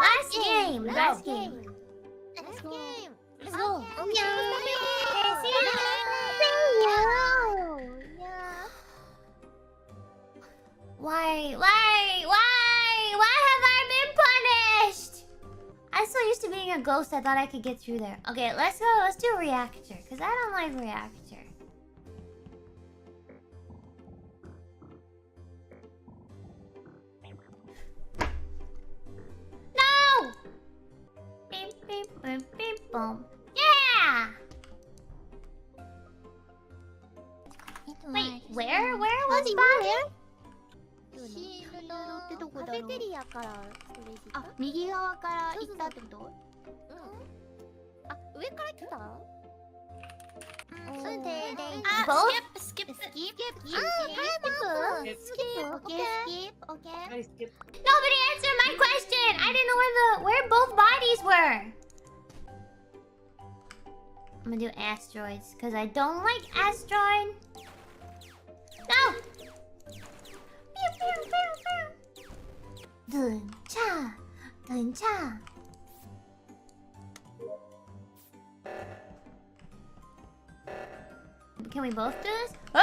Last game. Last game. Let's game. Let's go. Why have I been punished? I'm so used to being a ghost, I thought I could get through there. Okay, let's go. Let's do reactor, because I don't like reactor. No! Beep, beep, boom, beep, boom. Yeah! Wait, where? Where was body? カフェテリアからそれあ、右側から行ったってこと？あ、上から来た？Skip. Nobody answered my question. I didn't know where both bodies were. I'm gonna do asteroids because I don't like asteroid. No. Dun cha. Can we both do this? Ah!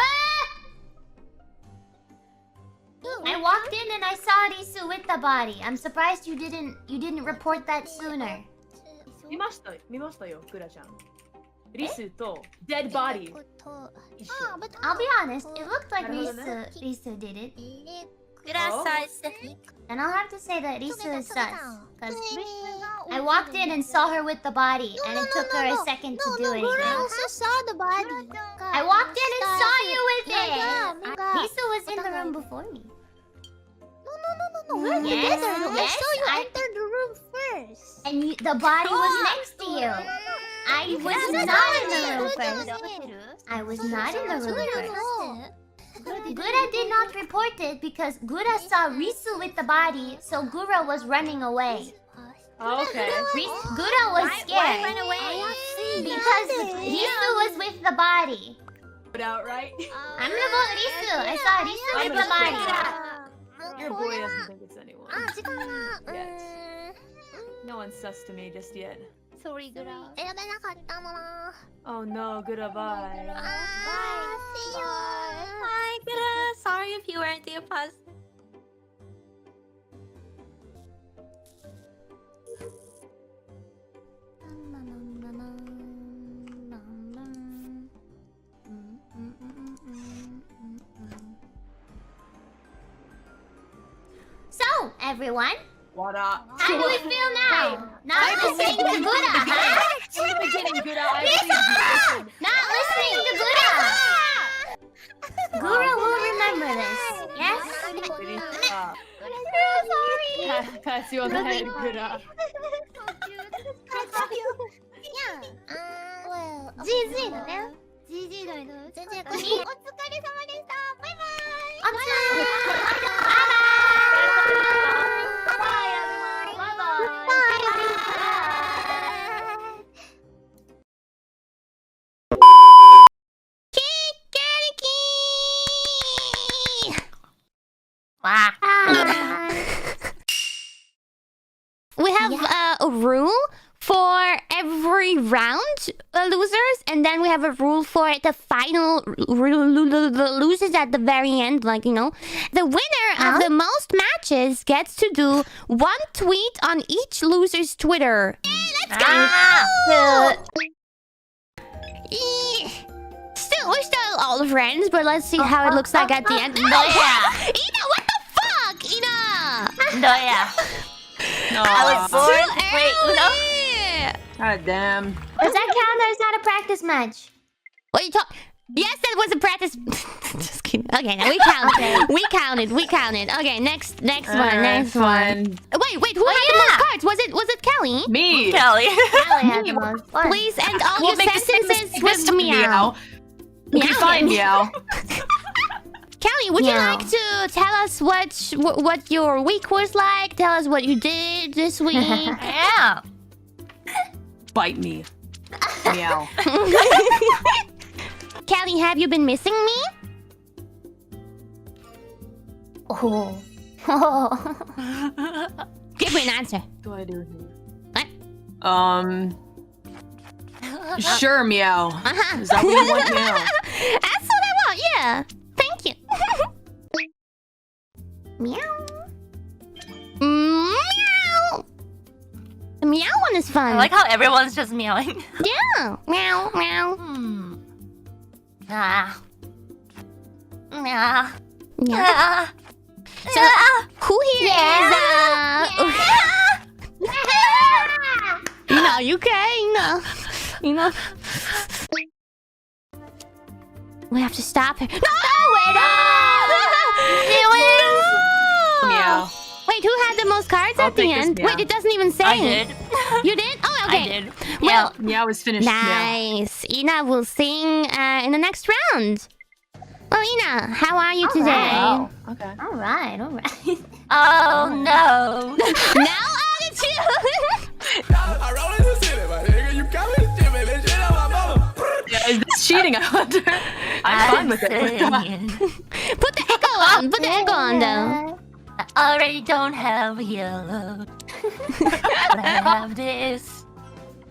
I walked in and I saw Risu with the body. I'm surprised you didn't report that sooner. 見ましたよ、グラちゃん。リスと dead body 一緒。I'll be honest, it looked like Risu did it. And I'll have to say that Risu is sus. Because I walked in and saw her with the body, and it took her a second to do anything. I also saw the body. I walked in and saw you with it! Risu was in the room before me. No. We're together. I Yes, saw you enter the room first. And the body was next to you. I was not in the room first. I was not in the room first. Gura did not report it because Gura saw Risu with the body, so Gura was running away. Oh, okay. Gura was scared. Why run away? Because Risu was with the body. Put out, right? I'm gonna vote Risu. I saw Risu with the body. Your boy doesn't think it's anyone. Yet. No one's sus to me just yet. Sorry, Gura. 選べなかったのな。Oh no, Gura, bye. Bye. See you. Hi, Gura. Sorry if you weren't the imposter. So, everyone, What up? how do we feel now? Not listening to Gura, huh? In the beginning, Gura, Not listening to Gura! Gura will remember this, yes? Sorry! Pat you on the head, Gura. GG だね。GG だね。お疲れ様でした。バイバイ。We have a rule for every round, losers, and then we have a rule for the final losers at the very end. Like, you know, the winner of the most matches gets to do one tweet on each loser's Twitter. Let's go! We're still all friends, but let's see how it looks like at the end. No, yeah. Ina, what the fuck, Ina? No, yeah. No, I was bored. Wait, Uno? God damn. Does that count or is that a practice match? What are you talking? Yes, that was a practice. Just kidding. Okay, now we count. We counted. Okay, next one. Wait, who had the most cards? Was it Kelly? Me. Kelly had the most fun. Please end all your sentences with meow. You can find meow. Kelly, would you like to tell us what your week was like? Tell us what you did this week. Yeah. Bite me. Meow. Kelly, have you been missing me? Oh. Give me an answer. What do I do here? What? Sure, meow. Uh-huh. Is that what you want, meow? That's what I want, yeah. Thank you. Meow. Meow. The meow one is fun. I like how everyone's just meowing. Yeah. Meow, meow. Ah. Yeah. Yeah. So, who here is Ina, you okay? Ina. We have to stop her. No! Meow. Wait, who had the most cards I'll at the take this end? meow. Wait, it doesn't even say. I did. You did? Oh, okay. I did. Well, Meow is finished. Meow. nice. Ina will sing in the next round. Well, Ina, how are you today? Oh, okay. Alright. Oh no. Now attitude. Yeah, is this cheating? I wonder. I'm fine with it. Singing. Put the echo on. Put the echo on, though. I already don't have yellow. But I have this.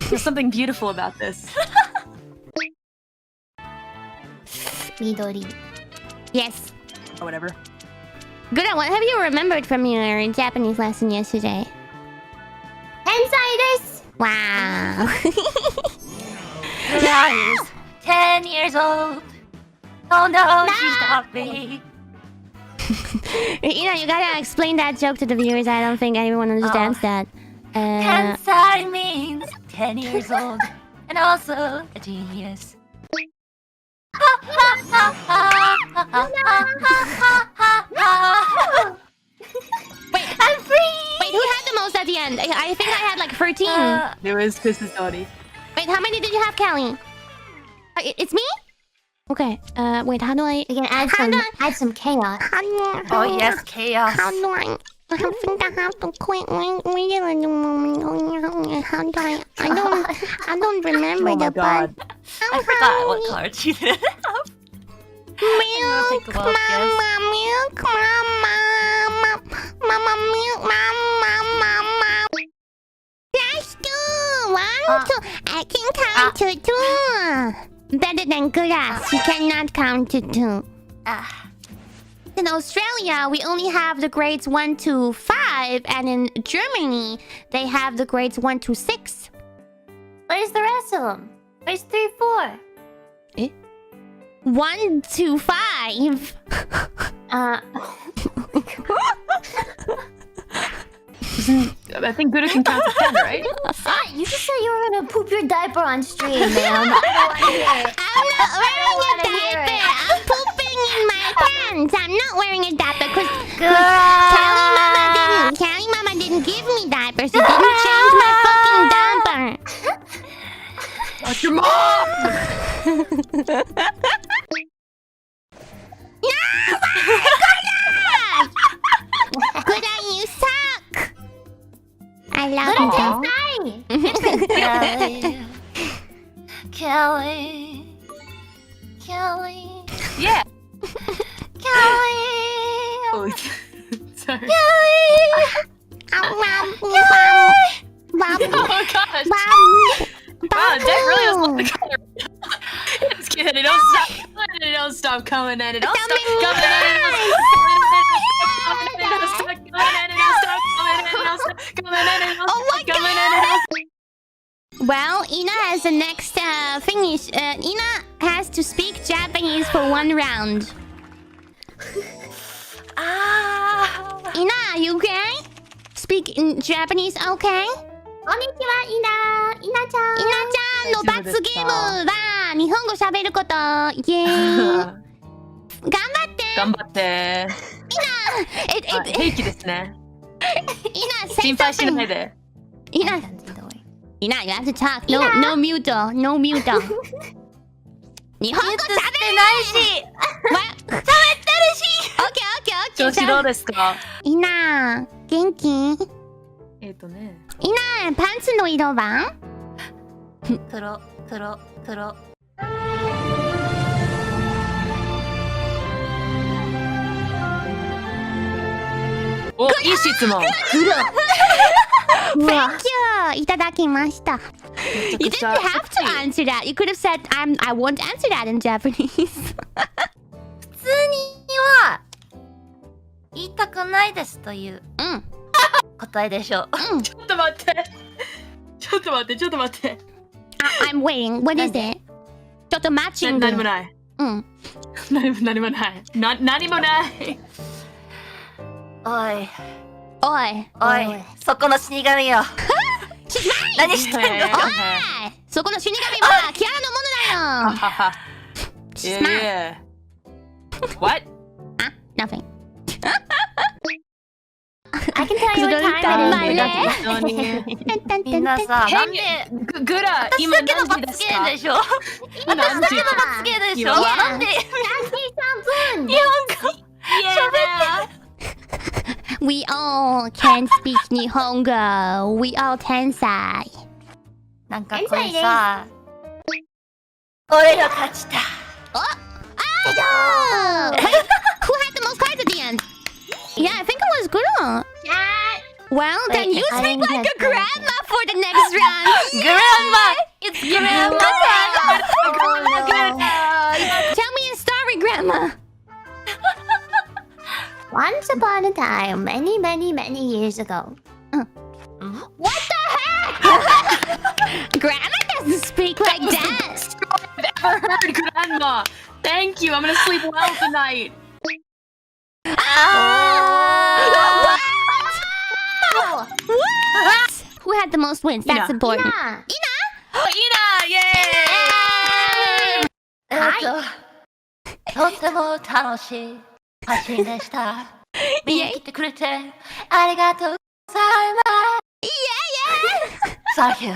There's something beautiful about this. Midori. Yes. Or whatever. Good. What have you remembered from your Japanese lesson yesterday? Hensai desu. Wow. Guys, 10 years old. Oh no, she stopped me. You gotta explain that joke to the viewers. I don't think anyone understands that. Tensai means 10 years old. And also a genius. Wait, I'm free! Wait, who had the most at the end? I think I had like 13. There was Chris's Dodi. Wait, how many did you have, Callie? It's me? Okay, wait, how do I... We can add some chaos. Oh yes, chaos. How do I think I have to quit. How do I don't remember Oh my the god. part. I forgot what card she did. Milk, take a look, mama, milk, mama, mama, milk, mama. That's two. 1, 2. I can count to 2. Better than grass. She cannot count to 2. In Australia, we only have the grades 1 to 5, and in Germany, they have the grades 1 to 6. Where's the rest of them? Where's 3, 4? 1 to 5. I think Buddha can count to 10, right? You just said you were gonna poop your diaper on stream, man. I don't want to hear it. I'm not wearing a wanna hear diaper. it. I'm pooping in my pants. I'm not wearing a diaper because Callie Mama didn't give me diapers. She didn't change my fucking diaper. That's your mom! Good on you, suck. I love you. Kelly. Yeah! Kelly. Oh, sorry. Oh gosh! Wow, Jack really doesn't want the color. Just kidding, it don't stop coming and it don't stop coming and it don't stop coming and it don't stop coming and it don't stop coming and it don't stop coming and it don't stop coming and it don't stop. Well, Ina has the next finish. Ina has to speak Japanese for 1 round. Ina, are you okay? Speak in Japanese, okay? こんにちは、イナちゃん。イナちゃんの罰ゲームは日本語喋ること。イエーイ。頑張って。頑張って。平気ですね。心配しないで。Ina, you have to talk. No mute. No mute. 日本語喋れないし。喋ってるし。オッケー。調子どうですか？イナ、元気？イナ、パンツの色は？黒。お、いい質問。Thank you! いただきました。You didn't have to answer that. You could have said, I won't answer that in Japanese. 普通には言いたくないですという答えでしょう。ちょっと待って。ちょっと待って、ちょっと待って。I'm waiting. What is it? ちょっとマッチング。何もない。何もない。何もない。おい。おい。おい。そこの死神よ。何してんの？おい。そこの死神はキアラのものだよ。Yeah. What? Nothing. I can tell you what time it is. みんなさ、なんでグラ、今私だけの何時ですか？罰ゲーでしょ？私だけの罰ゲーでしょ？なんで日本語We all can speak 日本語。We all 天才。なんかこれさ、俺が勝ちた。Who had the most cards at the end? Yeah, I think it was Gura. Well, then you speak like a grandma for the next round. Grandma! It's grandma time! Tell me a story, grandma. Once upon a time, many years ago. What the heck? Grandma doesn't speak like that. I've ever heard grandma. Thank you. I'm gonna sleep well tonight. What? Who had the most wins? That's important. Yeah. Ina! Yay! とても楽しい配信でした。見に来てくれてありがとうございます。Yeah, yeah. Thank you.